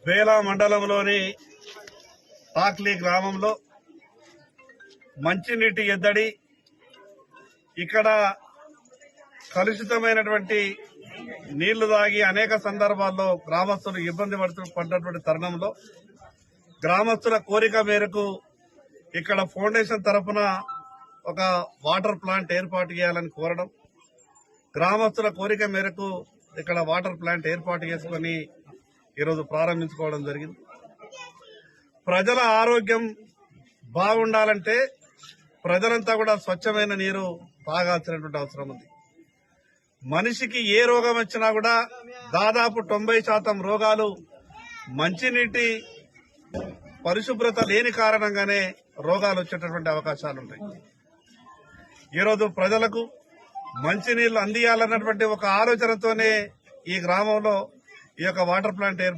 బేలా మండలంలోని టాక్లీ గ్రామంలో మంచినీటి ఎద్దడి, ఇక్కడ కలుషితమైనటువంటి నీళ్లు తాగి అనేక సందర్భాల్లో గ్రామస్తులు ఇబ్బంది పడ్డటువంటి తరుణంలో గ్రామస్తుల కోరిక మేరకు ఇక్కడ ఫౌండేషన్ తరఫున ఒక వాటర్ ప్లాంట్ ఏర్పాటు చేయాలని కోరడం, గ్రామస్తుల కోరిక మేరకు ఇక్కడ వాటర్ ప్లాంట్ ఏర్పాటు చేసుకుని ఈరోజు ప్రారంభించుకోవడం జరిగింది. ప్రజల ఆరోగ్యం బాగుండాలంటే ప్రజలంతా కూడా స్వచ్ఛమైన నీరు తాగాల్సినటువంటి అవసరం ఉంది. మనిషికి ఏ రోగం వచ్చినా కూడా దాదాపు 90% రోగాలు మంచినీటి పరిశుభ్రత లేని కారణంగానే రోగాలు వచ్చేటటువంటి అవకాశాలు ఉంటాయి. ఈరోజు ప్రజలకు మంచినీళ్లు అందియాలన్నటువంటి ఒక ఆలోచనతోనే ఈ గ్రామంలో ఈ యొక్క వాటర్ ప్లాంట్ ఏర్పాటు